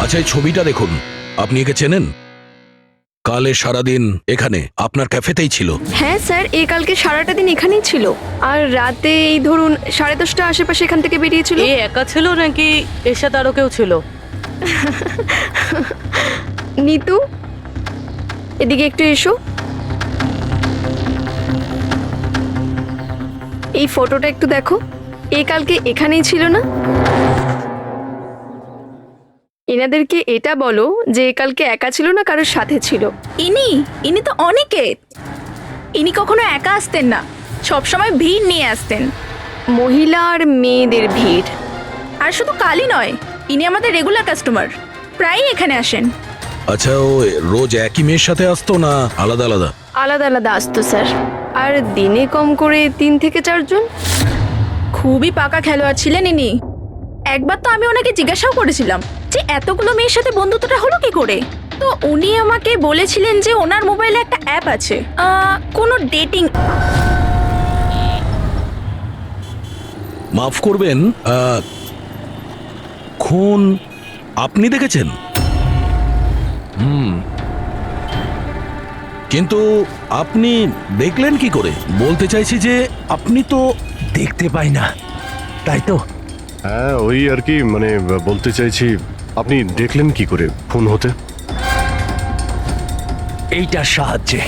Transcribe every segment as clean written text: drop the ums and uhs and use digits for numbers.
আচ্ছা, এই ছবিটা দেখুন, আপনি একে চেনেন? কালে সারাদিন এখানে আপনার ক্যাফেতেই ছিল। হ্যাঁ স্যার, এ কালকে সারাটা দিন এখানেই ছিল, আর রাতে এই ধরুন 10:30 আশেপাশে এখান থেকে বেরিয়েছিল। এ একা ছিল নাকি এর সাথে আরো কেউ ছিল? নিতু, এদিকে একটু এসো। এই ফটোটা একটু দেখো, এ কালকে এখানেই ছিল না? এনাদেরকে এটা বলো যে এ কালকে একা ছিল না, কারোর সাথে ছিল। ইনি তো অনিকেত। ইনি কখনো একা আসতেন না, সবসময় ভিড় নিয়ে আসতেন। মহিলা আর মেয়েদের ভিড়। আর শুধু কালই নয়, ইনি আমাদের রেগুলার কাস্টমার, প্রায়ই এখানে আসেন। আচ্ছা, ও রোজ একই মেয়ের সাথে আসতো না আলাদা আলাদা? আলাদা আলাদা আসতো স্যার, আর দিনে কম করে 3 থেকে 4 জন। খুবই পাকা খেলোয়াড় ছিলেন ইনি। একবার তো আমি ওনাকে জিজ্ঞাসাও করেছিলাম যে এতগুলো মেয়ের সাথে বন্ধুত্বটা হলো কি করে। তো উনি আমাকে বলেছিলেন যে ওনার মোবাইলে একটা অ্যাপ আছে, কোনো ডেটিং। মাফ করবেন, খুন আপনি দেখেছেন? কিন্তু আপনি দেখলেন কি করে? বলতে চাইছি যে আপনি তো দেখতে পাই না, তাই তো? হ্যাঁ, ওই আর কি, মানে বলতে চাইছি আপনি দেখলেন কি করে খুন হতে? এইটার সাহায্যে।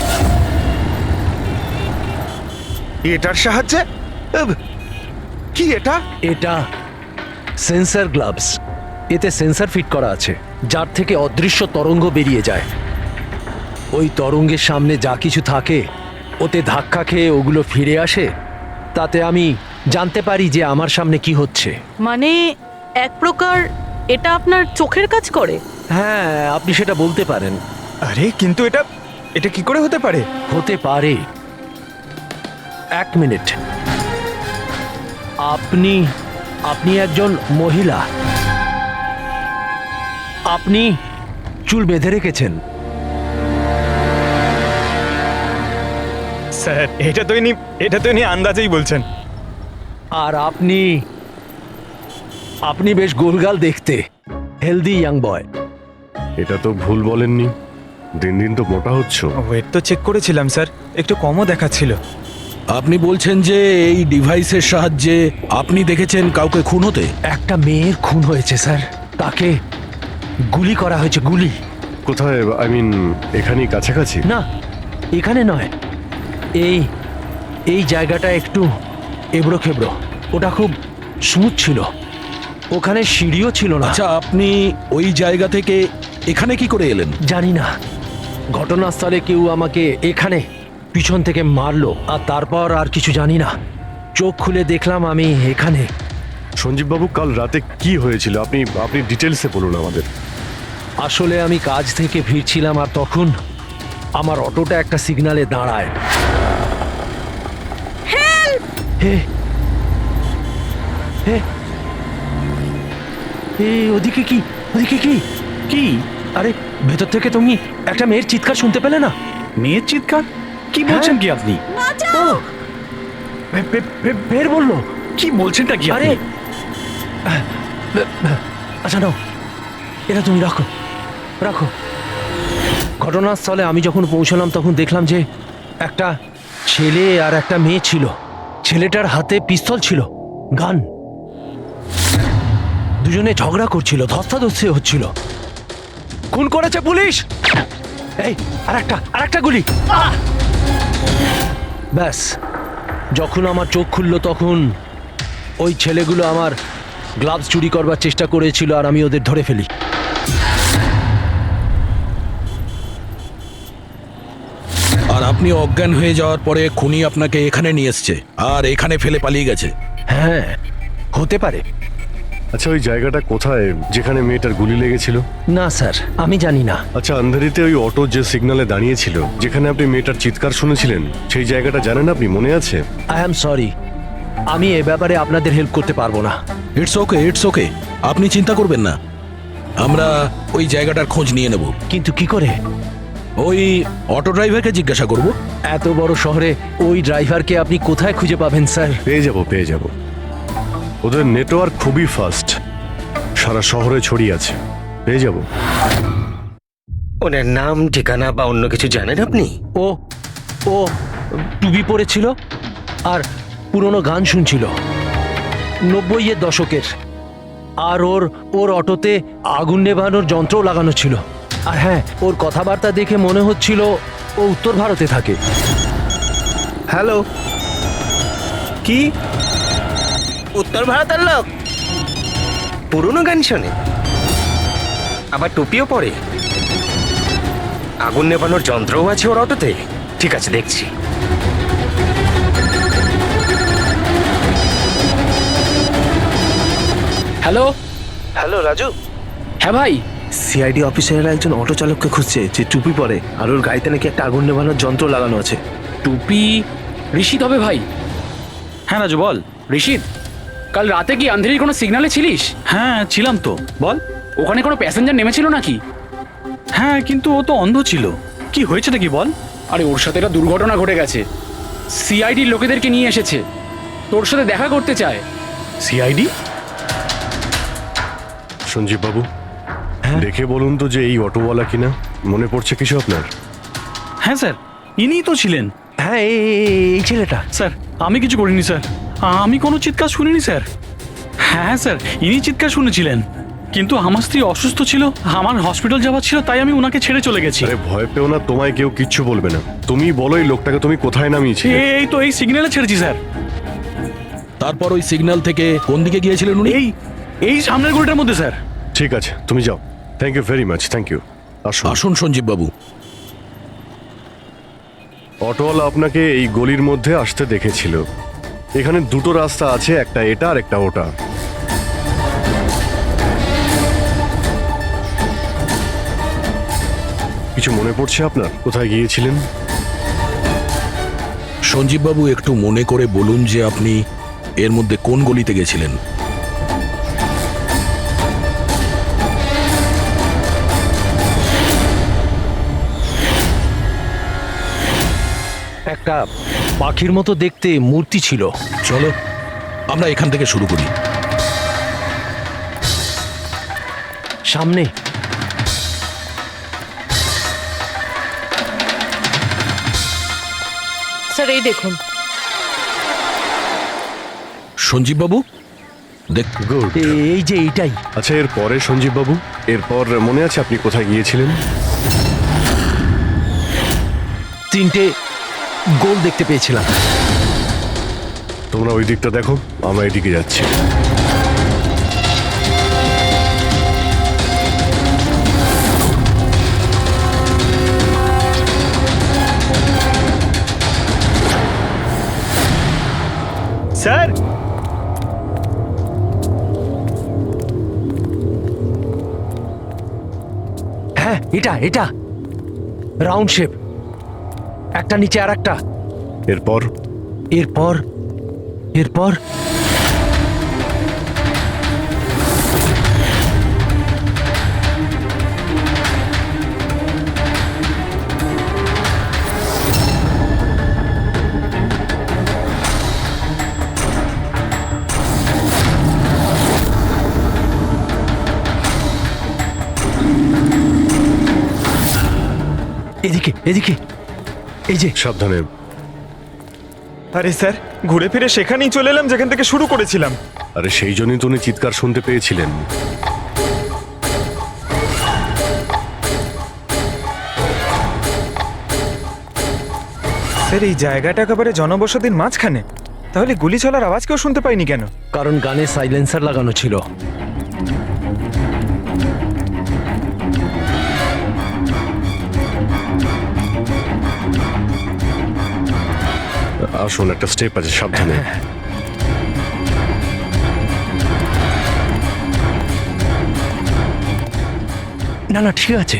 এটার সাহায্যে? কি এটা? এটা সেন্সর গ্লাভস। এতে সেন্সর ফিট করা আছে, যার থেকে অদৃশ্য তরঙ্গ বেরিয়ে যায়। ওই তরঙ্গের সামনে যা কিছু থাকে ওতে ধাক্কা খেয়ে ওগুলো ফিরে আসে। তাতে আমি জানতে পারি যে আমার সামনে কি হচ্ছে। মানে এক প্রকার এটা আপনার চোখের কাজ করে? হ্যাঁ, আপনি সেটা বলতে পারেন। আরে কিন্তু এটা এটা কি করে হতে পারে? হতে পারে। 1 মিনিট। আপনি একজন মহিলা, আপনি চুল বেঁধে রেখেছেন। স্যার, এটা তো ইনি আন্দাজেই বলছেন। আর আপনি বেশ গোলগাল দেখতে, হেলদি ইয়াং বয়। এটা তো ভুল বলেননি, দিন দিন তো মোটা হচ্ছ। ওয়েট তো চেক করেছিলাম স্যার, একটু কমও দেখাচ্ছিল। আপনি বলছেন যে এই ডিভাইসের সাহায্যে আপনি দেখেছেন কাউকে খুন হতে? একটা মেয়ের খুন হয়েছে স্যার, তাকে গুলি করা হয়েছে, গুলি। কোথায়? আই মিন এখানেই কাছাকাছি? না, এখানে নয়, এই জায়গাটা একটু এবড়ো খেবড়ো। ওটা খুব স্মুথ ছিল, ওখানে সিঁড়িও ছিল না। আচ্ছা, আপনি ওই জায়গা থেকে এখানে কি করে এলেন? জানি না, ঘটনাস্থলে কেউ আমাকে এখানে পিছন থেকে মারলো, আর তারপর আর কিছু জানি না। চোখ খুলে দেখলাম আমি এখানে। সঞ্জীব বাবু, কাল রাতে কি হয়েছিল আপনি ডিটেলসে বলুন আমাদের। আসলে আমি কাজ থেকে ফিরছিলাম, আর তখন আমার অটোটা একটা সিগন্যালে দাঁড়ায়। হে হে ওদিকে কি? ওদিকে কি কি? আরে ভেতর থেকে তুমি একটা মেয়ের চিৎকার শুনতে পেলে না? মেয়ের চিৎকার? কি বলছেন কি আপনি? ও, বের বললো। কি বলছেনটা কি আরে আপনি? আচ্ছা নাও, এটা তুমি রাখো রাখো। ঘটনাস্থলে আমি যখন পৌঁছলাম তখন দেখলাম যে একটা ছেলে আর একটা মেয়ে ছিল। ছেলেটার হাতে পিস্তল ছিল, গান। দুজনে ঝগড়া করছিল, ধস্তাধস্তি হচ্ছিল। খুন করেছে পুলিশ। এই আরেকটা গুলি। ব্যাস, যখন আমার চোখ খুললো তখন ওই ছেলেগুলো আমার গ্লাভস চুরি করবার চেষ্টা করেছিল, আর আমি ওদের ধরে ফেলি। আর আপনি অজ্ঞান হয়ে যাওয়ার পরে খুনি আপনাকে এখানে নিয়ে এসছে আর এখানে ফেলে পালিয়ে গেছে? হ্যাঁ, হতে পারে। আচ্ছা, ওই জায়গাটা কোথায় যেখানে মেয়েটার গুলি লেগেছিল? না স্যার, আমি জানি না। আচ্ছা, আন্ধারিতে ওই অটো যে সিগন্যালে দাঁড়িয়েছিল, যেখানে আপনি মেয়েটার চিৎকার শুনেছিলেন, সেই জায়গাটা জানেন আপনি? মনে আছে? আই অ্যাম সরি, আমি এ ব্যাপারে আপনাদের হেল্প করতে পারবো না। ইটস ওকে, আপনি চিন্তা করবেন না, আমরা ওই জায়গাটার খোঁজ নিয়ে নেব। কিন্তু কি করে? ওই অটো ড্রাইভারকে জিজ্ঞাসা করব। এত বড় শহরে ওই ড্রাইভারকে আপনি কোথায় খুঁজে পাবেন স্যার? পেয়ে যাব। ওদের নেটওয়ার্ক খুবই ফাস্ট, সারা শহরে ছড়িয়ে আছে, পেয়ে যাব। ওনার নাম ঠিকানা বা অন্য কিছু জানেন আপনি? ও ও টুপি পরেছিল আর পুরনো গান শুনছিল 90-এর দশকের। আর ওর অটোতে আগুন নেভানোর যন্ত্রও লাগানো ছিল। আর হ্যাঁ, ওর কথাবার্তা দেখে মনে হচ্ছিল ও উত্তর ভারতে থাকে। হ্যালো, কি উত্তর ভারতের লোক? পুরনো গান শোনে, আবার টুপিও পরে, আগুন নেভানোর যন্ত্রও আছে ওর অটোতে। ঠিক আছে, দেখছি। হ্যালো। হ্যালো রাজু, হ্যাঁ ভাই। সিআইডি অফিসারেরা একজন অটো চালককে খুঁজছে যে টুপি পরে আর ওর গাড়িতে নাকি একটা আগুন নেভানোর যন্ত্র লাগানো আছে। টুপি ঋষিদ হবে ভাই। হ্যাঁ রাজু বল। ঋষিদ, কাল রাতে কি আন্ধেরির কোনো সিগনালে ছিলিস? হ্যাঁ ছিলাম তো, বল। ওখানে কোনো প্যাসেঞ্জার নেমেছিল নাকি? হ্যাঁ, কিন্তু ও তো অন্ধ ছিল। কি হয়েছে নাকি বল। আরে ওর সাথে একটা দুর্ঘটনা ঘটে গেছে। সিআইডির লোকেদেরকে নিয়ে এসেছে, তোর সাথে দেখা করতে চায়। সিআইডি? সঞ্জীব বাবু, দেখে বলুন তো যে এই অটোওয়ালা কিনা। মনে পড়ছে কিছু আপনার? হ্যাঁ স্যার, ইনিই তো ছিলেন। হ্যাঁ, এই ছেলেটা। স্যার, আমি কিছু করিনি স্যার, আমি কোনো চিৎকার শুনিনি স্যার। হ্যাঁ স্যার, ইনি চিৎকার শুনেছিলেন, কিন্তু আমার স্ত্রী অসুস্থ ছিল, আমার হসপিটাল যাওয়ার ছিল, তাই আমি ওনাকে ছেড়ে চলে গেছি। আরে ভয় পেও না, তোমায় কেউ কিচ্ছু বলবে না। তুমি বলো এই লোকটাকে তুমি কোথায় নামিয়েছিলে? এই তো এই সিগন্যালে ছেড়েছি স্যার। তারপর ওই সিগন্যাল থেকে কোন দিকে গিয়েছিলেন উনি? এই সামনের গলিটার মধ্যে স্যার। ঠিক আছে, তুমি যাও। Thank you very much, thank you. আসুন। আসুন সঞ্জীব বাবু। অটোওয়ালা আপনাকে এই গলির মধ্যে আসতে দেখেছিল। এখানে দুটো রাস্তা আছে, একটা এটা আর একটা ওটা। কিছু মনে পড়ছে আপনার কোথায় গিয়েছিলেন? সঞ্জীব বাবু, একটু মনে করে বলুন যে আপনি এর মধ্যে কোন গলিতে গেছিলেন? একটা পাখির মতো দেখতে মূর্তি ছিল। চলো আমরা এখান থেকে শুরু করি। সামনে স্যার এই দেখুন। সঞ্জীব বাবু দেখ। গুড। এই যে এইটাই। আচ্ছা, এরপরে সঞ্জীব বাবু, এরপর মনে আছে আপনি কোথায় গিয়েছিলেন? 3টে গোল দেখতে পেয়েছিলাম। তোমরা ওই দিকটা দেখো, আমরা এদিকে যাচ্ছি। স্যার, হ্যাঁ, এটা রাউন্ড শেপ, একটা নিচে আর একটা। এরপর এরপর এরপর এদিকে এদিকে, এই যে। সাবধানে। আরে স্যার, ঘুরে ফিরে সেখানেই চলে এলাম যেখান থেকে শুরু করেছিলাম। আরে সেই জন্যই তো উনি চিৎকার শুনতে পেয়েছিলেন। স্যার, এই জায়গাটা একেবারে জনবসতির মাঝখানে, তাহলে গুলি চলার আওয়াজ কেউ শুনতে পাইনি কেন? কারণ গানে সাইলেন্সার লাগানো ছিল। আসুন, একটা স্টেপ আছে, সাবধানে। না না, ঠিক আছে।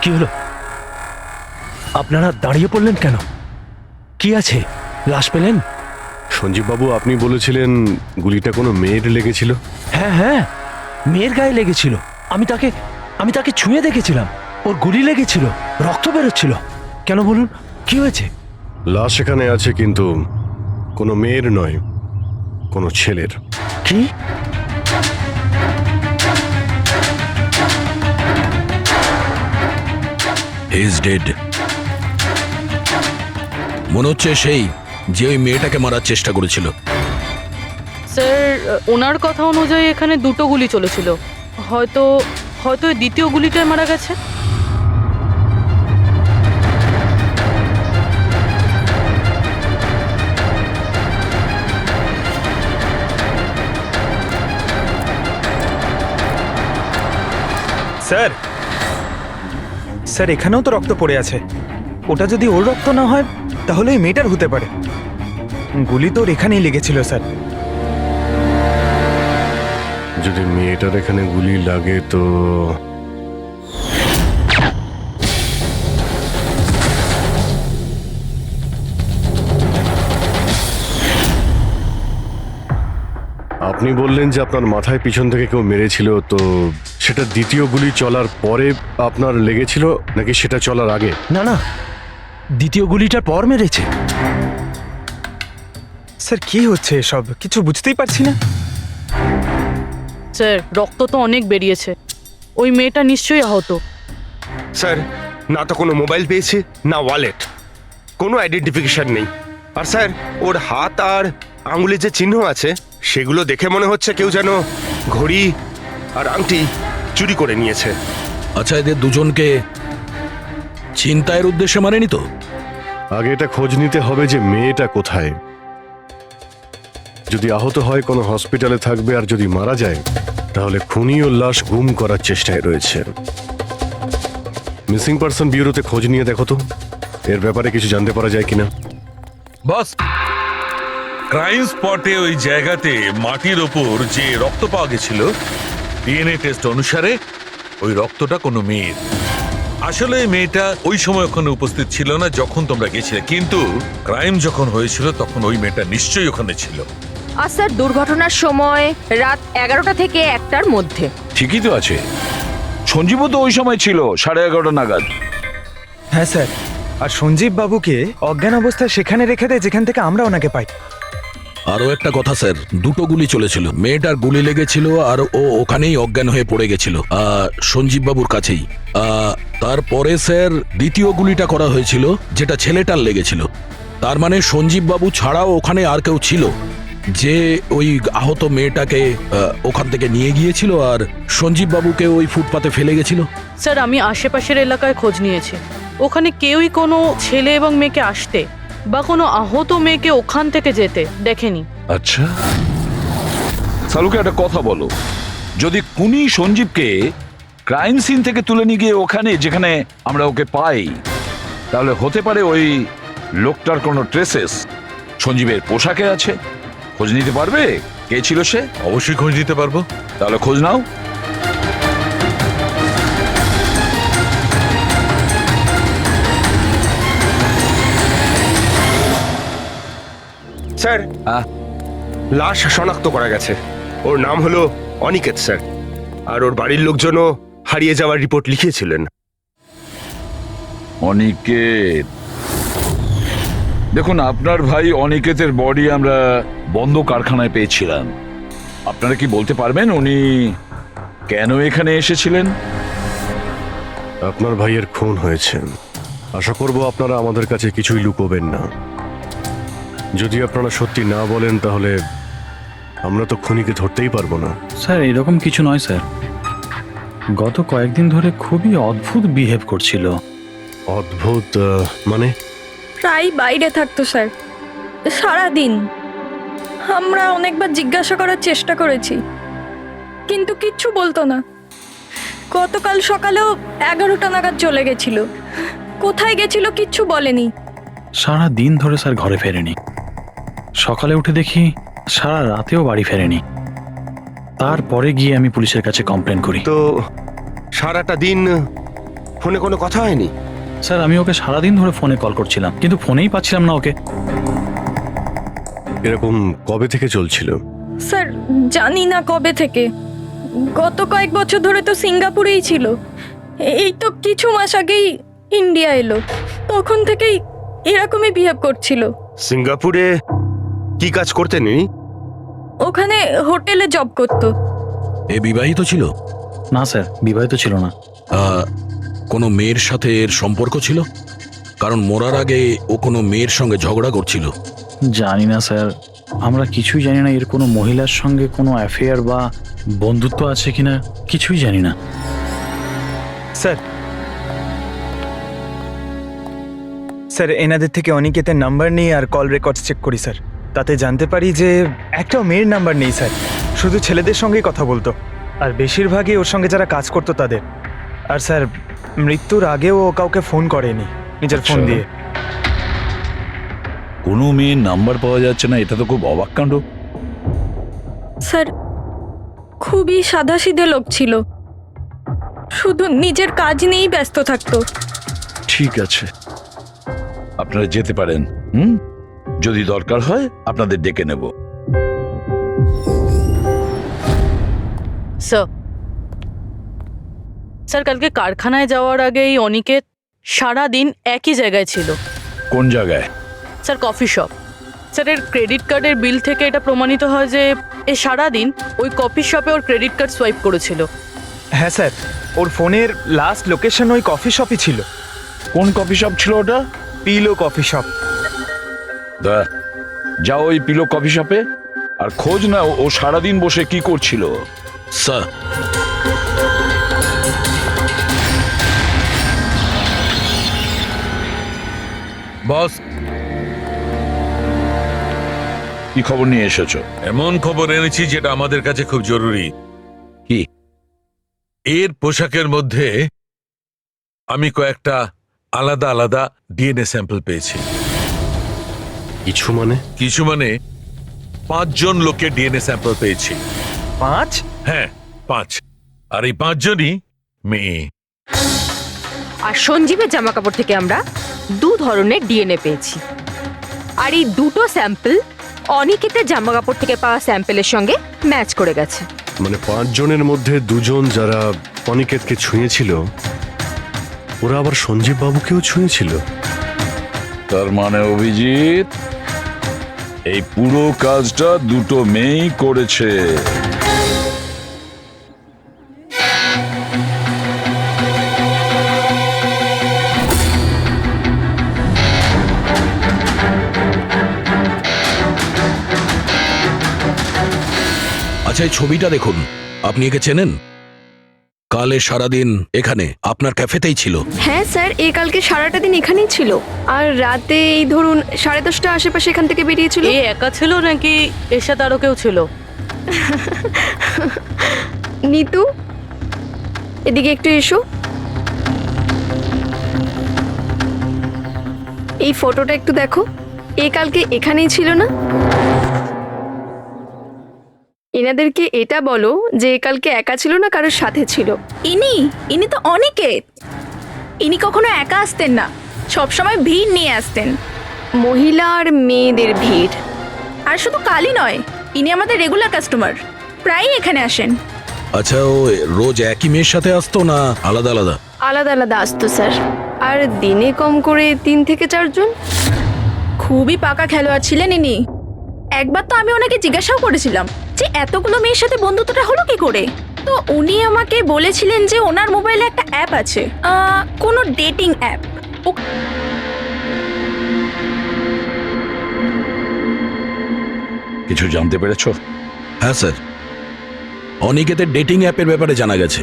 কি হলো? আপনারা দাঁড়িয়ে পড়লেন কেন? কি আছে? লাশ পেলেন? সঞ্জীব বাবু, আপনি বলেছিলেন গুলিটা কোনো মেয়ের লেগেছিল। হ্যাঁ হ্যাঁ, মেয়ের গায়ে লেগেছিল। আমি তাকে ছুঁয়ে দেখেছিলাম। ওর গুলি লেগেছিল, রক্ত বেরোচ্ছিল। কেন বলুন, কি হয়েছে? লাশ এখানে আছে, কিন্তু কোনো মেয়ের নয়, কোনো ছেলের। কি? He is dead. মনে হচ্ছে সেই যে ওই মেয়েটাকে মারার চেষ্টা করেছিল। স্যার, ওনার কথা অনুযায়ী এখানে দুটো গুলি চলেছিল। হয়তো হয়তো এই দ্বিতীয় গুলিটায় মারা গেছে। স্যার, স্যার এখানেও তো রক্ত পড়ে আছে। ওটা যদি ওর রক্ত না হয় তাহলে ওই মেয়েটার হতে পারে। গুলি তো ওর এখানেই লেগেছিল স্যার। যদি মেয়েটার এখানে গুলি লাগে তো আপনি বললেন যে আপনার মাথায় পিছন থেকে কেউ মেরেছিল, তো সেটা দ্বিতীয় গুলি চলার পরে আপনার লেগেছিল নাকি সেটা চলার আগে? না না, দ্বিতীয় গুলিটার পর মেরেছে। স্যার কি হচ্ছে এসব? কিছু বুঝতেই পারছি না। স্যার, রক্ত তো অনেক বেরিয়েছে। ওই মেয়েটা নিশ্চয়ই আহত। স্যার, না তো কোনো মোবাইল পেয়েছে, না ওয়ালেট, কোনো আইডেন্টিফিকেশন নেই। আর স্যার, ওর হাত আর আঙুলে যে চিহ্ন আছে সেগুলো দেখে মনে হচ্ছে কেউ যেন ঘড়ি আর আংটি চুরি করে নিয়েছে। আচ্ছা, এদের দুজনকে ছিনতাইয়ের উদ্দেশ্যে মারেনি তো? আগে এটা খোঁজ নিতে হবে যে মেয়েটা কোথায়। যদি আহত হয় কোনো হসপিটালে থাকবে, আর যদি মারা যায় তাহলে খুনি ও লাশ গুম করার চেষ্টায় রয়েছে। মিসিং পারসন ব্যুরোতে খোঁজ নিয়ে দেখো তো এর ব্যাপারে কিছু জানতে পারা যায় কিনা। বস, ক্রাইম স্পটে ওই জায়গাতে মাটির ওপর যে রক্ত পাওয়া গেছিল, ডিএনএ টেস্ট অনুসারে ওই রক্তটা কোনো মেয়ের। আসলে এই মেয়েটা ওই সময় ওখানে উপস্থিত ছিল না যখন তোমরা গেছিলে, কিন্তু ক্রাইম যখন হয়েছিল তখন ওই মেয়েটা নিশ্চয়ই ওখানে ছিল। আর স্যার, দুর্ঘটনার সময় রাত 11টা থেকে 1টার মধ্যে। ঠিকই তো আছে, সঞ্জীবও তো ওই সময় ছিল 11:30 নাগাদ। হ্যাঁ স্যার, আর সঞ্জীব বাবুকে অজ্ঞান অবস্থায় সেখানে রেখে দেয় যেখান থেকে আমরা ওনাকে পাই। আরো একটা কথা স্যার, দুটো গুলি চলেছিল। মেয়েটার গুলি লেগেছিল আর ও ওখানেই অজ্ঞান হয়ে পড়ে গেছিল সঞ্জীব বাবুর কাছেই। তারপরে স্যার দ্বিতীয় গুলিটা করা হয়েছিল যেটা ছেলেটার লেগেছিল। তার মানে সঞ্জীব বাবু ছাড়াও ওখানে আর কেউ ছিল যে ওই আহত মেয়েটাকে ওখান থেকে নিয়ে গিয়েছিল আর সঞ্জীব বাবুকে ওই ফুটপাতে ফেলে গেছিল। স্যার, আমি আশেপাশের এলাকায় খোঁজ নিয়েছি। ওখানে কেউই কোনো ছেলে এবং মেয়েকে আসতে বা কোনো আহত মেয়েকে ওখান থেকে যেতে দেখেনি। আচ্ছা, সালুকে একটা কথা বলো, যদি খুনি সঞ্জীবকে ক্রাইম সিন থেকে তুলে নিয়ে গিয়ে ওখানে যেখানে আমরা ওকে পাই, তাহলে হতে পারে ওই লোকটার কোনো ট্রেসেস সঞ্জীবের পোশাকে আছে। খোঁজ নিতে পারবে কে ছিল সে? অবশ্যই খোঁজ দিতে পারবো। তাহলে খোঁজ নাও। স্যার, লাশ শনাক্ত করা গেছে। ওর নাম হলো অনিকেত স্যার, আর ওর বাড়ির লোকজনও হারিয়ে যাওয়ার রিপোর্ট লিখিয়েছিলেন। অনিকেত, দেখুন আপনার ভাই অনিকেতের বডি আমরা বন্ধ কারখানায় পেয়েছিলাম। আপনারা কি বলতে পারবেন উনি কেন এখানে এসেছিলেন? আপনার ভাইয়ের খুন হয়েছে, আশা করব আপনারা আমাদের কাছে কিছুই লুকোবেন না। যদি আপনারা সত্যি না বলেন তাহলে আমরা তো খুনিকে ধরতেই পারবো না। স্যার, এরকম কিছু নয় স্যার। গত কয়েকদিন ধরে খুবই অদ্ভুত বিহেভ করছিল। অদ্ভুত মানে? প্রায় বাইরে থাকতো স্যার, সারাদিন। আমরা অনেকবার জিজ্ঞাসা করার চেষ্টা করেছি, কিন্তু কিচ্ছু বলতো না। গতকাল সকালেও 11টা নাগাদ চলে গেছিল। কোথায় গেছিল কিচ্ছু বলেনি। সারা দিন ধরে স্যার ঘরে ফেরেনি। সকালে উঠে দেখি সারা রাতেও বাড়ি ফেরেনি। তারপরে গিয়ে আমি পুলিশের কাছে কমপ্লেন করি। তো সারাটা দিন ফোনে কোনো কথা হয়নি? স্যার আমি ওকে সারাদিন ধরে ফোনে কল করছিলাম, কিন্তু ফোনেই পাচ্ছিলাম না ওকে। এরকম কবে থেকে চলছিল? স্যার জানি না কবে থেকে, গত কয়েক বছর ধরে তো সিঙ্গাপুরেই ছিল। এই তো কিছু মাস আগেই ইন্ডিয়া এলো, তখন থেকেই এরকমই বিহেভ করছিল। সিঙ্গাপুরে কি কাজ করতেন ইনি? ওখানে হোটেলে জব করতো। এ বিবাহিত ছিল? না স্যার, বিবাহিত ছিল না। কোনো মেয়ের সাথে এর সম্পর্ক ছিল? কারণ মরার আগে ও কোনো মেয়ের সঙ্গে ঝগড়া করছিল। জানি না স্যার, আমরা কিছুই জানি না এর কোনো মহিলার সঙ্গে কোনো অ্যাফেয়ার বা বন্ধুত্ব আছে কিনা, কিছুই জানি না। স্যার স্যার এনাদের থেকে অনিকেতের নাম্বার নিয়ে আর কল রেকর্ডস চেক করি স্যার। তাতে জানতে পারি যে একটাও মেয়ের নাম্বার নেই স্যার, শুধু ছেলেদের সঙ্গেই কথা বলতো, আর বেশিরভাগই ওর সঙ্গে যারা কাজ করতো তাদের। আর স্যার মৃত্যুর আগেও ও কাউকে ফোন করেনি নিজের ফোন দিয়ে। কোনো মেয়ের নাম্বার পাওয়া যাচ্ছে না, এটা তো খুব অবাক কাণ্ড। স্যার খুবই সাদাসিধে লোক ছিল, শুধু নিজের কাজ নিয়েই ব্যস্ত থাকতো। ঠিক আছে, আপনারা যেতে পারেন। যদি দরকার হয় আপনাদের ডেকে নেব। স্যার কালকে কারখানায় যাওয়ার আগে এই অনিকেত সারাদিন একই জায়গায় ছিল। কোন জায়গায়? Sir coffee shop. স্যার এর ক্রেডিট কার্ডের বিল থেকে এটা প্রমাণিত হয় যে এ সারাদিন ওই কফি শপে ওর ক্রেডিট কার্ড সোয়াইপ করেছিল। হ্যাঁ স্যার, ওর ফোনের লাস্ট লোকেশন ওই কফি শপই ছিল। কোন কফি শপ ছিল ওটা? Pillow coffee shop. যাও ওই পিলো কফি শপে আর খোঁজ নাও ও সারাদিন বসে কি করছিল। স্যার বস, কি খবর নিয়ে এসেছো? এমন খবর এনেছি যেটা আমাদের কাছে খুব জরুরি। কি? এর পোশাকের মধ্যে আমি কয়েকটা আলাদা আলাদা ডিএনএ স্যাম্পল পেয়েছি। কিছু মানে? কিছু মানে 5 জন লোকের ডিএনএ স্যাম্পল পেয়েছি। 5? হ্যাঁ 5, আর এই 5 জনই মেয়ে। আর সঞ্জীবের জামা কাপড় থেকে আমরা 2 ধরনের ডিএনএ পেয়েছি, আর এই দুটো স্যাম্পল অনিকেতের জামা কাপড় থেকে পাওয়া স্যাম্পলের সঙ্গে ম্যাচ করে গেছে। মানে 5 জনের মধ্যে 2 জন যারা অনিকেতকে ছুঁয়েছিল, ওরা আবার সঞ্জীব বাবুকেও ছুঁয়েছিল। তার মানে অভিজিৎ, এই পুরো কাজটা দুটো মেয়েই করেছে। আচ্ছা এই ছবিটা দেখুন, আপনি একে চেনেন? কালে সারাদিন এখানে আপনার ক্যাফেতেই ছিল। হ্যাঁ স্যার, এ কালকে সারাটা দিন এখানেই ছিল, আর রাতে এই ধরুন 10:30 আশেপাশে এখান থেকে বেরিয়েছিল। এ একা ছিল নাকি এর সাথে আরো কেউ ছিল? নিতু, এদিকে একটু এসো। এই ফটোটা একটু দেখো, এ কালকে এখানেই ছিল না? এনাদেরকে এটা বলো যে এ কালকে একা ছিল না, কারোর সাথে ছিল। ইনি তো অনিকেত। ইনি কখনো একা আসতেন না, সবসময় ভিড় নিয়ে আসতেন। মহিলা আর মেয়েদের ভিড়। আর শুধু কালই নয়, ইনি আমাদের রেগুলার কাস্টমার, প্রায়ই এখানে আসেন। আচ্ছা ও রোজ একই মেয়ের সাথে আসতো না আলাদা আলাদা? আলাদা আলাদা আসতো স্যার, আর দিনে কম করে 3 থেকে 4 জন। খুবই পাকা খেলোয়াড় ছিলেন ইনি। একবার তো আমি ওনাকে জিজ্ঞাসাও করেছিলাম যে এতগুলো মেয়ের সাথে বন্ধুত্বটা হলো কি করে। তো উনি আমাকে বলেছিলেন যে ওনার মোবাইলে একটা অ্যাপ আছে, কোনো ডেটিং অ্যাপ। কিছু জানতে পেরেছো? হ্যাঁ স্যার, অনিকেতের ডেটিং অ্যাপের ব্যাপারে জানা গেছে।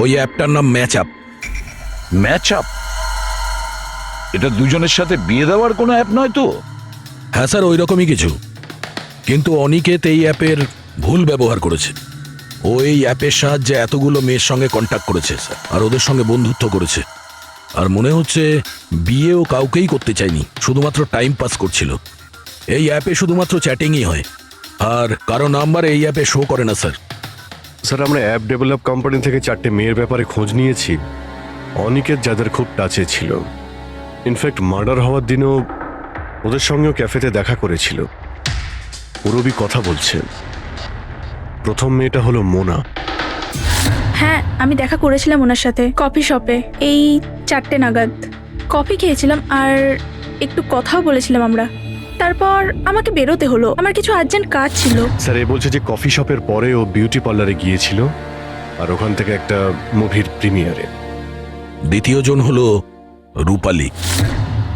ওই অ্যাপটার নাম ম্যাচ আপ। Match up? এটা দুজনের সাথে বিয়ে দেওয়ার কোনো অ্যাপ নয় তো? হ্যাঁ স্যার, ওই রকমই কিছু, কিন্তু অনিকেত এই অ্যাপের ভুল ব্যবহার করেছে। ও এই অ্যাপের সাহায্যে এতগুলো মেয়ের সঙ্গে কন্ট্যাক্ট করেছে স্যার, আর ওদের সঙ্গে বন্ধুত্ব করেছে। আর মনে হচ্ছে বিয়েও কাউকেই করতে চায়নি, শুধুমাত্র টাইম পাস করছিল। এই অ্যাপে শুধুমাত্র চ্যাটিংই হয়, আর কারো নাম্বার এই অ্যাপে শো করে না স্যার। স্যার আমরা অ্যাপ ডেভেলপ কোম্পানি থেকে 4টে মেয়ের ব্যাপারে খোঁজ নিয়েছি, অনিকেত যাদের খুব টাচে ছিল, ইনফ্যাক্ট মার্ডার হওয়ার দিনও ওদের সঙ্গেও ক্যাফেতে দেখা করেছিল। পুরবি কথা বলছে। প্রথম মেয়েটা হলো মোনা। হ্যাঁ, আমি দেখা করেছিলাম ওনার সাথে কফি শপে এই 4টে নাগাদ। কফি খেয়েছিলাম আর একটু কথাও বলেছিলাম আমরা। তারপর আমাকে বেরোতে হলো, আমার কিছু আর্জেন্ট কাজ ছিল। স্যার এ বলছে যে কফি শপের পরে ও বিউটি পার্লারে গিয়েছিল আর ওখান থেকে একটা মুভির প্রিমিয়ারে। দ্বিতীয় জন হলো রূপালী।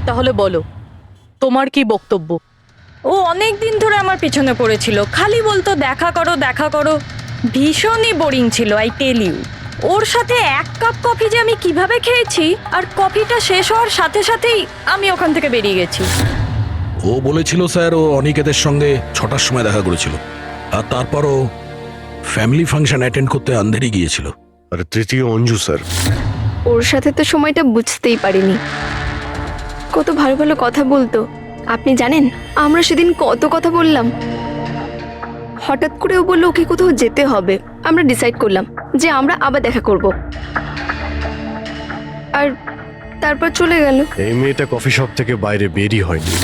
তাহলে বলো, তোমার কি বক্তব্য? ও অনেক দিন ধরে আমার পিছনে পড়েছিল, খালি বলতো দেখা করো দেখা করো। ভীষণই বোরিং ছিল, আই টেল ইউ। ওর সাথে 1 কাপ কফি যে আমি কিভাবে খেয়েছি, আর কফিটা শেষ হওয়ার সাথে সাথেই আমি ওখান থেকে বেরিয়ে গেছি। ও বলেছিল স্যার ও অনিকেতের সঙ্গে 6টার সময় দেখা করেছিল, আর তারপরও ফ্যামিলি ফাংশন অ্যাটেন্ড করতে আন্ধেরি গিয়েছিল। আর তৃতীয় অঞ্জু স্যার। ওর সাথে তো সময়টা বুঝতেই পারিনি। কত ভালো ভালো কথা বলতো, আপনি জানেন আমরা সেদিন কত কথা বললাম। হঠাৎ করে ও বললো ওকে কোথাও যেতে হবে। আমরা ডিসাইড করলাম যে আমরা আবার দেখা করব, আর তারপর চলে গেল। এই মেয়েটা কফি শপ থেকে বাইরে বেরই হয়নি।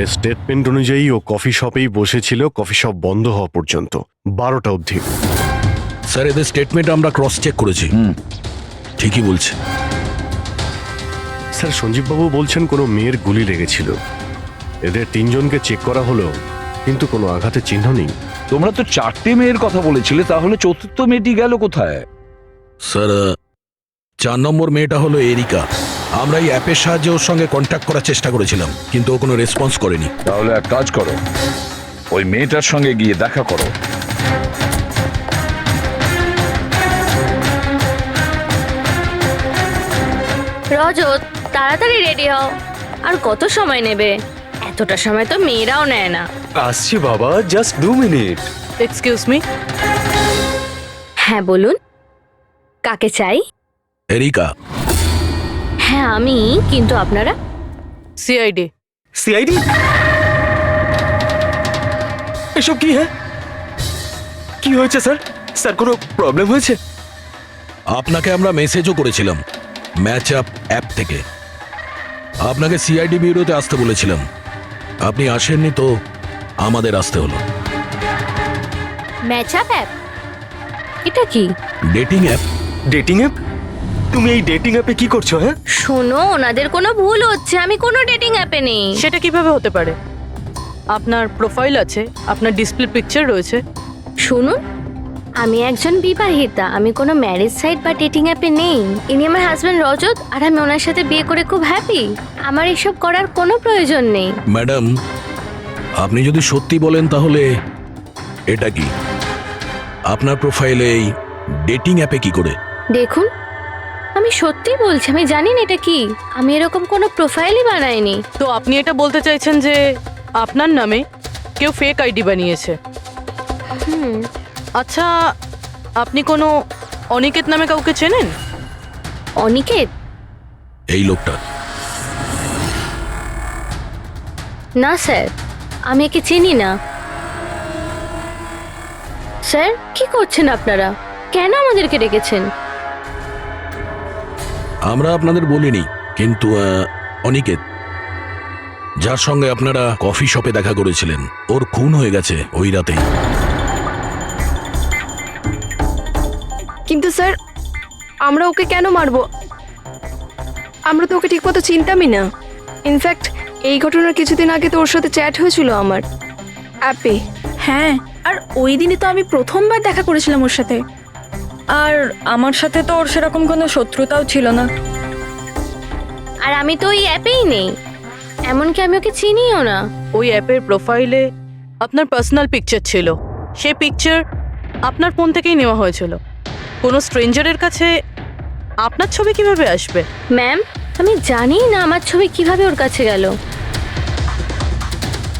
এর স্টেটমেন্ট অনুযায়ী ও কফি শপেই বসেছিল কফি শপ বন্ধ হওয়া পর্যন্ত, 12টা অবধি। স্যার এদের স্টেটমেন্ট আমরা ক্রস চেক করেছি, ঠিকই বলছে। স্যার সঞ্জীববাবু বলছেন কোনো মেয়ের গুলি লেগেছিল। এদের 3 জনকে চেক করা হলো, কিন্তু কোনো আঘাতের চিহ্ন নেই। তোমরা তো 4টে মেয়ের কথা বলেছিলে, তাহলে চতুর্থ মেয়েটি গেল কোথায়? স্যার 4 নম্বর মেয়েটা হলো এরিকা। আমরা এই অ্যাপের সাহায্যে ওর সঙ্গে কন্ট্যাক্ট করার চেষ্টা করেছিলাম, কিন্তু ও কোনো রেসপন্স করেনি। তাহলে এক কাজ করো, ওই মেয়েটার সঙ্গে গিয়ে দেখা করো। রজত, তাড়াতাড়ি রেডি হও। আর কত সময় নেবে? এতটা সময় তো মেয়েরাও নেয় না। আসছি বাবা, জাস্ট 2 মিনিট। Excuse me. হ্যাঁ বলুন, কাকে চাই? এরিকা। হ্যাঁ আমি, কিন্তু আপনারা? সিআইডি। সিআইডি? এসব কি? হ্যাঁ, কি হয়েছে স্যার? স্যার কোনো প্রবলেম হয়েছে? আপনাকে আমরা মেসেজও করেছিলাম ম্যাচ আপ অ্যাপ থেকে। আপনাকে সিআইডি ব্যুরোতে আসতে বলেছিলাম, আপনি আসেননি তো আমাদের আসতে হলো। Match up app? এটা কি? Dating app. Dating app? তুমি এই ডেটিং অ্যাপে কি করছো? হ্যাঁ শোনো, ওনাদের কোনো ভুল হচ্ছে, আমি কোনো ডেটিং অ্যাপে নেই। সেটা কিভাবে হতে পারে? আপনার প্রোফাইল আছে, আপনার ডিসপ্লে পিকচার রয়েছে। শুনুন, আমি একজন বিবাহিতা, আমি কোনো ম্যারেজ সাইট বা ডেটিং অ্যাপে নেই। ইনি আমার হাজব্যান্ড রজত, আর আমি ওনার সাথে বিয়ে করে খুব হ্যাপি। আমার এসব করার কোনো প্রয়োজন নেই। ম্যাডাম, আপনি যদি সত্যি বলেন তাহলে এটা কি? আপনার প্রোফাইলে এই ডেটিং অ্যাপে কি করে? দেখুন, আমি সত্যি বলছি, আমি জানি না এটা কি। আমি এরকম কোনো প্রোফাইলই বানাইনি। তো আপনি এটা বলতে চাইছেন যে আপনার নামে কেউ ফেক আইডি বানিয়েছে? আচ্ছা, আপনি কোনো অনিকেত নামে কাউকে চেনেন? অনিকেত? এই লোকটা? না স্যার, আমি একে চিনি না। স্যার কি করছেন আপনারা? কেন আমাদেরকে ডেকেছেন? আমরা আপনাদের বলিনি, কিন্তু অনিকেত যার সঙ্গে আপনারা কফি শপে দেখা করেছিলেন, ওর খুন হয়ে গেছে ওই রাতেই। কিন্তু স্যার আমরা ওকে কেন মারবো? আমরা তো ওকে ঠিকমতো চিনতামই না। ইনফ্যাক্ট এই ঘটনার কিছুদিন আগে তো ওর সাথে চ্যাট হয়েছিল আমার অ্যাপে। হ্যাঁ, আর ওই দিনই তো আমি প্রথমবার দেখা করেছিলাম ওর সাথে। আর আমার সাথে তো ওর সেরকম কোনো শত্রুতাও ছিল না। আর আমি তো ওই অ্যাপেই নেই, এমনকি আমি ওকে চিনিও না। ওই অ্যাপের প্রোফাইলে আপনার পার্সোনাল পিকচার ছিল, সেই পিকচার আপনার ফোন থেকেই নেওয়া হয়েছিল। কোনো স্ট্রেঞ্জারের কাছে আপনার ছবি কিভাবে আসবে? ম্যাম, আমি জানি না আমার ছবি কিভাবে ওর কাছে গেল।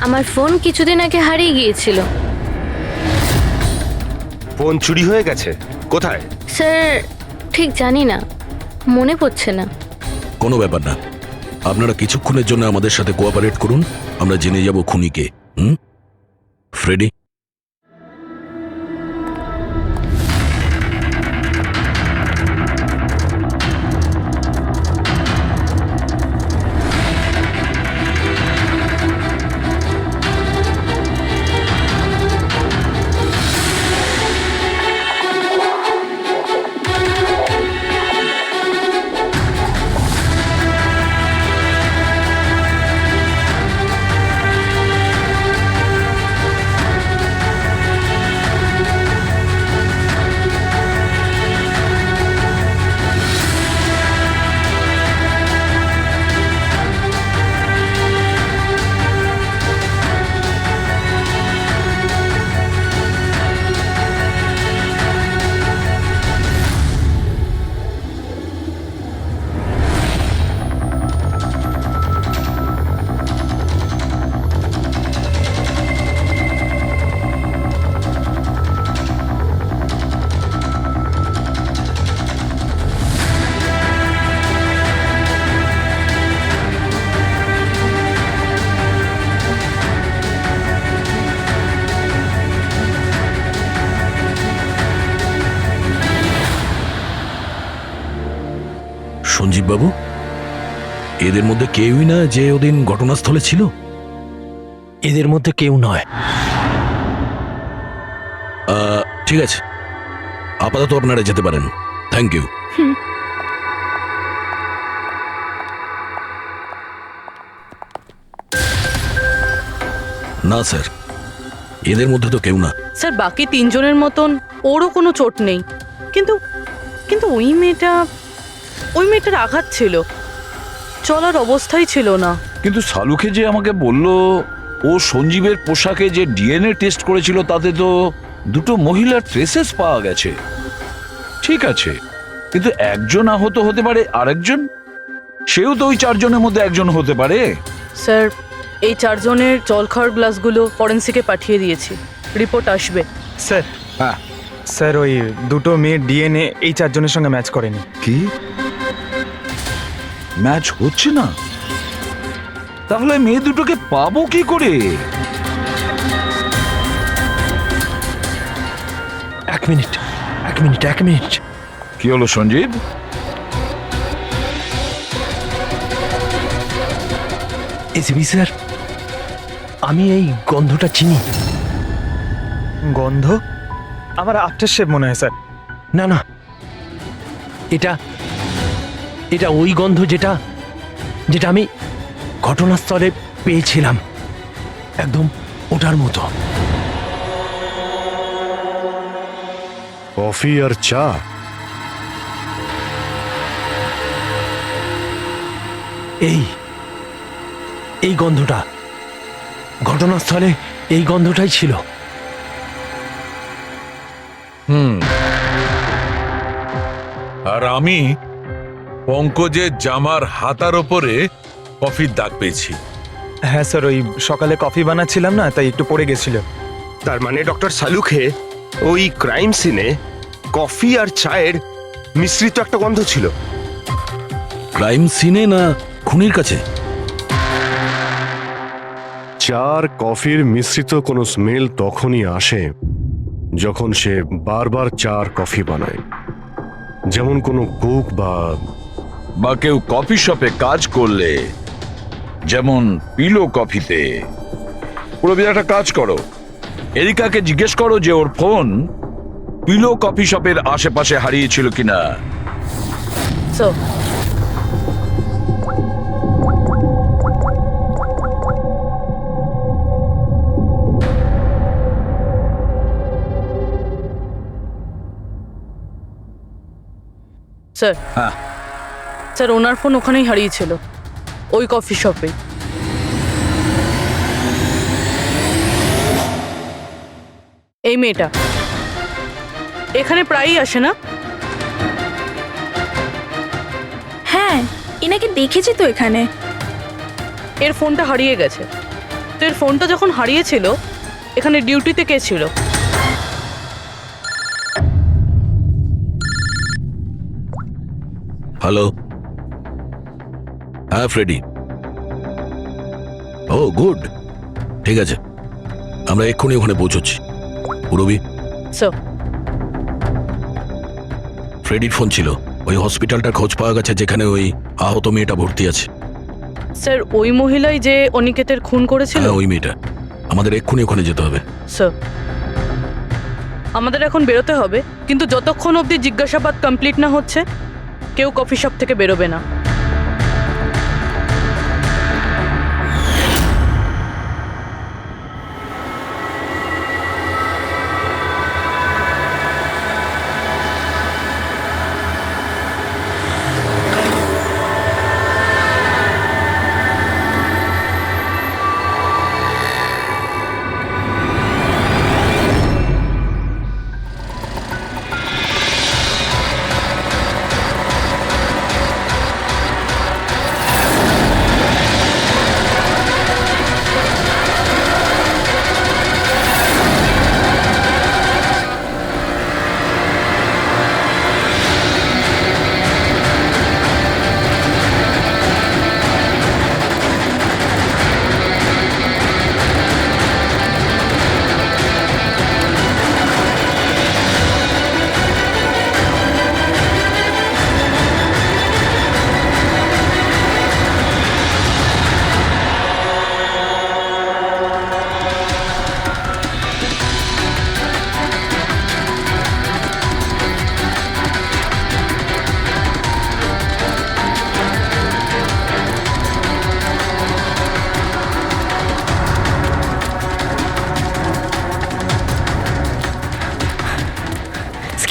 আমার ফোন কিছুদিন আগে হারিয়ে গিয়েছিল। ফোন চুরি হয়ে গেছে? কোথায়? স্যার ঠিক জানি না, মনে পড়ছে না। কোনো ব্যাপার না, আপনারা কিছুক্ষণের জন্য আমাদের সাথে কোঅপারেট করুন, আমরা জেনে যাব খুনিকে। ফ্রেডি? সঞ্জীব বাবু, এদের মধ্যে কেউই না যে ওদিন ঘটনাস্থলে ছিল? এদের মধ্যে কেউ নয়। ঠিক আছে, আপাতত আপনারা যেতে পারেন। Thank you. না স্যার, এদের মধ্যে তো কেউ না। স্যার বাকি তিনজনের মতন ওরও কোনো চোট নেই, কিন্তু কিন্তু ওই মেয়েটার আঘাত ছিল, চলার অবস্থাই ছিল না। কিন্তু সালুকে যে আমাকে বলল ও সঞ্জীবের পোশাকে যে ডিএনএ টেস্ট করেছিল তাতে তো দুটো মহিলার ট্রেসেস পাওয়া গেছে। ঠিক আছে, কিন্তু একজন আহত হতে পারে, আরেকজন সেও তো ওই চারজনের মধ্যে একজন হতে পারে। স্যার এই চারজনের জল খাওয়ার গ্লাসগুলো ফরেন্সিকে পাঠিয়ে দিয়েছি, রিপোর্ট আসবে। স্যার, হ্যাঁ স্যার ওই দুটো মেয়ের ডিএনএ এই চারজনের সঙ্গে ম্যাচ করেনি। কি ম্যাচ হচ্ছে না? তাহলে মেয়ে দুটোকে পাবো কি করে? এক মিনিট। কি হলো সঞ্জীব? এসিবি স্যার, আমি এই গন্ধটা চিনি। গন্ধ? আমার আফটার শেভ মনে হয় স্যার। না, এটা ওই গন্ধ যেটা আমি ঘটনাস্থলে পেয়েছিলাম, একদম ওটার মতো। কফি আর চা? এই গন্ধটা ঘটনাস্থলে, এই গন্ধটাই ছিল। আর আমি পঙ্কজের জামার হাতার ওপরে কফির দাগ পেয়েছি। হ্যাঁ স্যার, ওই সকালে কফি বানাচ্ছিলাম না, তাই একটু পড়ে গেছিল। তার মানে ডক্টর সালুখে ওই ক্রাইম সিনে কফি আর চায়ের মিশ্রিত একটা গন্ধ ছিল। ক্রাইম সিনে না খুনির কাছে? চা আর কফির মিশ্রিত কোনো স্মেল তখনই আসে যখন সে বারবার চা আর কফি বানায়, যেমন কোনো কুক বা কেউ কফি শপে কাজ করলে, যেমন পিলো কফিতে। পুরোপুরি একটা কাজ করো, এরিকাকে জিজ্ঞেস করো যে ওর ফোন পিলো কফি শপের আশেপাশে হারিয়েছিল কিনা। স্যার স্যার হ্যাঁ স্যার ওনার ফোন ওখানেই হারিয়েছিল, ওই কফি শপে। এই মেয়েটা এখানে প্রায়ই আসে না? হ্যাঁ, এনাকে দেখেছি তো এখানে। এর ফোনটা হারিয়ে গেছে, তো এর ফোনটা যখন হারিয়েছিল এখানে ডিউটিতে কে ছিল? হ্যালো, হ্যাঁ ফ্রেডি। ও গুড, ঠিক আছে, আমরা এক্ষুনি ওখানে পৌঁছচ্ছি। পুরবি, স্যার ফ্রেডির ফোন ছিল, ওই হসপিটালটার খোঁজ পাওয়া গেছে যেখানে ওই আহত মেয়েটা ভর্তি আছে। স্যার ওই মহিলাই যে অনিকেতের খুন করেছিল? হ্যাঁ ওই মেয়েটা, আমাদের এক্ষুনি ওখানে যেতে হবে। স্যার আমাদের এখন বেরোতে হবে, কিন্তু যতক্ষণ অবধি জিজ্ঞাসাবাদ কমপ্লিট না হচ্ছে কেউ কফি শপ থেকে বেরোবে না।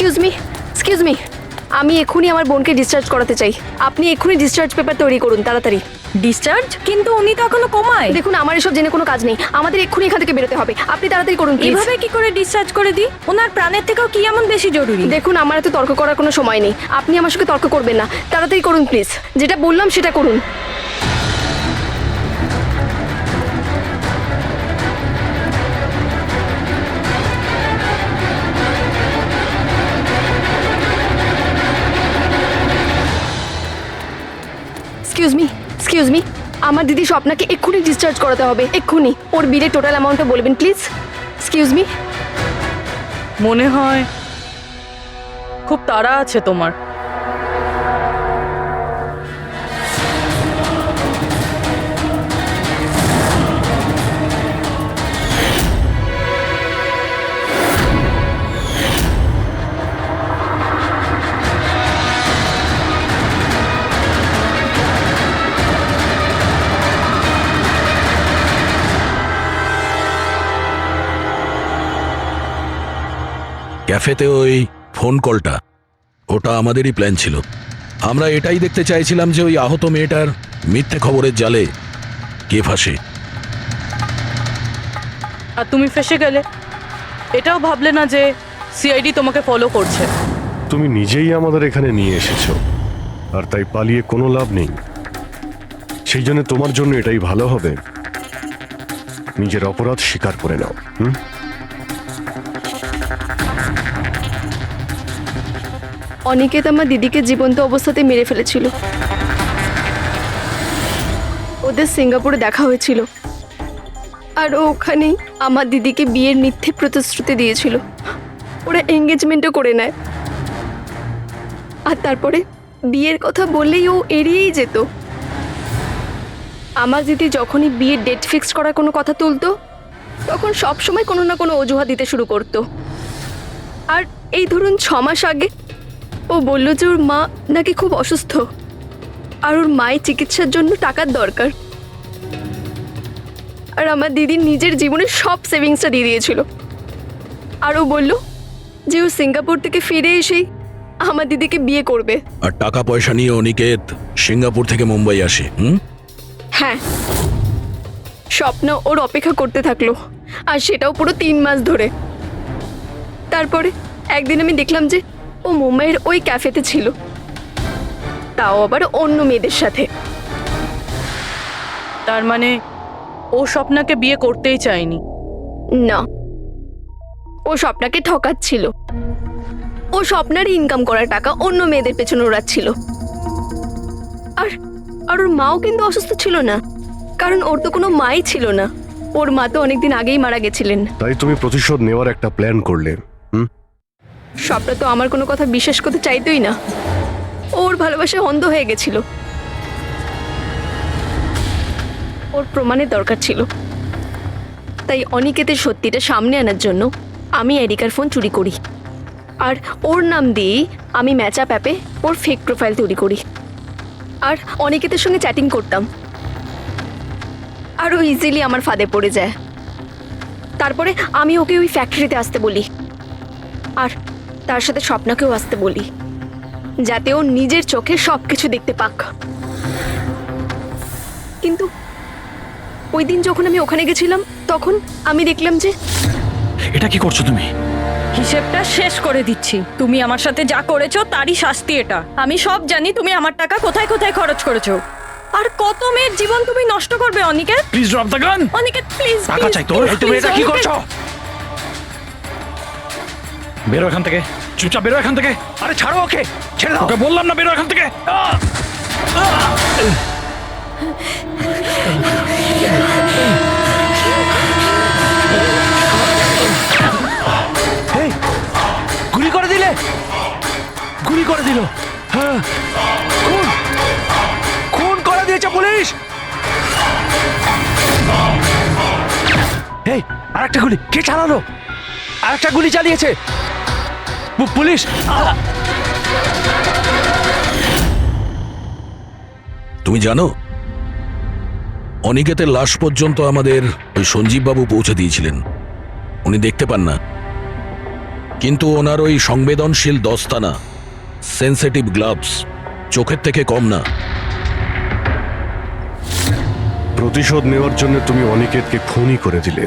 এক্সকিউজ মি, আমি এক্ষুনি আমার বোনকে ডিসচার্জ করাতে চাই। আপনি এক্ষুনি ডিসচার্জ পেপার তৈরি করুন তাড়াতাড়ি। ডিসচার্জ? কিন্তু উনি তো এখনো কোমায়। দেখুন, আমার এসব জেনে কোনো কাজ নেই, আমাদের এক্ষুনি এখান থেকে বেরোতে হবে। আপনি তাড়াতাড়ি করুন প্লিজ। এভাবে কি করে ডিসচার্জ করে দিই? ওনার প্রাণের থেকেও কি এমন বেশি জরুরি? দেখুন, আমার এত তর্ক করার কোনো সময় নেই, আপনি আমার সঙ্গে তর্ক করবেন না। তাড়াতাড়ি করুন প্লিজ, যেটা বললাম সেটা করুন। এক্সকিউজ মি, আমার দিদি স্বপ্নাকে এক্ষুনি ডিসচার্জ করাতে হবে, এক্ষুনি। ওর বিলের টোটাল অ্যামাউন্টটা বলবেন প্লিজ। Excuse me. মনে হয় খুব তাড়া আছে তোমার। ক্যাফেতে ওই ফোন কলটা, ওটা আমাদেরই প্ল্যান ছিল। আমরা এটাই দেখতে চাইছিলাম যে ওই আহত মেয়েটার মিথ্যে খবরের জালে কে ফাঁসে। আর তুমি ফেসে গেলে। এটাও ভাবলে না যে সিআইডি তোমাকে ফলো করছে। তুমি নিজেই আমাদের এখানে নিয়ে এসেছো, আর তাই পালিয়ে কোনো লাভ নেই। সেই জন্য তোমার জন্য এটাই ভালো হবে, নিজের অপরাধ স্বীকার করে নাও। অনিকেত আমার দিদিকে জীবন্ত অবস্থাতে মেরে ফেলেছিল। ওদের সিঙ্গাপুরে দেখা হয়েছিল, আর ও ওখানেই আমার দিদিকে বিয়ের মিথ্যে প্রতিশ্রুতি দিয়েছিল। ওরা এঙ্গেজমেন্টও করে নেয়, আর তারপরে বিয়ের কথা বললেই ও এড়িয়েই যেত। আমার দিদি যখনই বিয়ের ডেট ফিক্স করার কোনো কথা তুলতো, তখন সবসময় কোনো না কোনো অজুহাত দিতে শুরু করতো। আর এই ধরুন 6 মাস আগে ও বলল যে ওর মা নাকি খুব অসুস্থ, আর ওর মায়ের চিকিৎসার জন্য টাকার দরকার। আর আমার দিদি নিজের জীবনের সব সেভিংসটা দিয়ে দিয়েছিল। আর ও বলল যে ও সিঙ্গাপুর থেকে ফিরে এসেই আমার দিদিকে বিয়ে করবে। আর টাকা পয়সা নিয়ে অনিকেত সিঙ্গাপুর থেকে মুম্বাই আসে। হ্যাঁ, স্বপ্ন ওর অপেক্ষা করতে থাকলো, আর সেটাও পুরো 3 মাস ধরে। তারপরে একদিন আমি দেখলাম যে ও মুম্বাইয়ের ওই ক্যাফেতে ছিল, তাও আবার অন্য মেয়েদের সাথে। তার মানে ও স্বপ্নাকে বিয়ে করতেই চায়নি? না, ও স্বপ্নাকে ঠকাচ্ছিল। ও স্বপ্নার ইনকাম করা টাকা অন্য মেয়েদের পেছনে ওড়াচ্ছিল। আর আর ওর মাও কিন্তু অসুস্থ ছিল না, কারণ ওর তো কোনো মাই ছিল না। ওর মা তো অনেকদিন আগেই মারা গেছিলেন। তাই তুমি প্রতিশোধ নেওয়ার একটা প্ল্যান করলে। স্বপ্না তো আমার কোনো কথা বিশ্বাস করতে চাইতোই না। ওর ভালোবাসায় অন্ধ হয়ে গেছিল। ওর প্রমাণের দরকার ছিল, তাই অনিকেতের সত্যিটা সামনে আনার জন্য আমি এরিকার ফোন চুরি করি, আর ওর নাম দিয়েই আমি ম্যাচআপ অ্যাপে ওর ফেক প্রোফাইল তৈরি করি, আর অনিকেতের সঙ্গে চ্যাটিং করতাম। আর ও ইজিলি আমার ফাঁদে পড়ে যায়। তারপরে আমি ওকে ওই ফ্যাক্টরিতে আসতে বলি, আর তার সাথে স্বপ্নাকেও আসতে বলি, যাতে ও নিজের চোখে সবকিছু দেখতে পাক। কিন্তু ওই দিন যখন আমি ওখানে গেছিলাম, তখন আমি দেখলাম যে... এটা কি করছো তুমি? হিসেবটা শেষ করে দিচ্ছি। তুমি আমার সাথে যা করেছো তারই শাস্তি এটা। আমি সব জানি তুমি আমার টাকা কোথায় কোথায় খরচ করেছো, আর কত মেয়ের জীবন তুমি নষ্ট করবে। Aniket, please drop the gun. Aniket please, টাকা চাই তোর। তুমি এটা কি করছো? বেরো এখান থেকে, চুপচাপ বেরো এখান থেকে। আরে ছাড়ো ওকে, ছেড়ে দাও। ওকে বললাম না বেরো এখান থেকে। গুলি করে দিলে, গুলি করে দিল। হ্যাঁ, খুন খুন করে দিয়েছে পুলিশ। এই আরেকটা গুলি কে চালালো? আরেকটা গুলি চালিয়েছে পুলিশ। তুমি জানো, অনিকেতের লাশ পর্যন্ত আমাদের ওই সঞ্জীব বাবু পৌঁছে দিয়েছিলেন। উনি দেখতে পান না, কিন্তু ওনার ওই সংবেদনশীল দস্তানা, সেন্সিটিভ গ্লাভস, চোখের থেকে কম না। প্রতিশোধ নেওয়ার জন্য তুমি অনিকেতকে খুনই করে দিলে,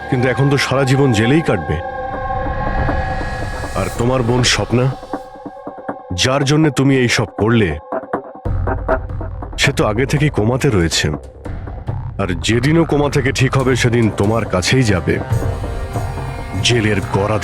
কিন্তু এখন তো সারা জীবন জেলেই কাটবে। আর তোমার বোন স্বপ্না, যার জন্য তুমি এই সব করলে, সে তো আগে থেকেই কোমাতে রয়েছে। আর যেদিনও কোমা থেকে ঠিক হবে সেদিন তোমার কাছেই যাবে, জেলের গড়া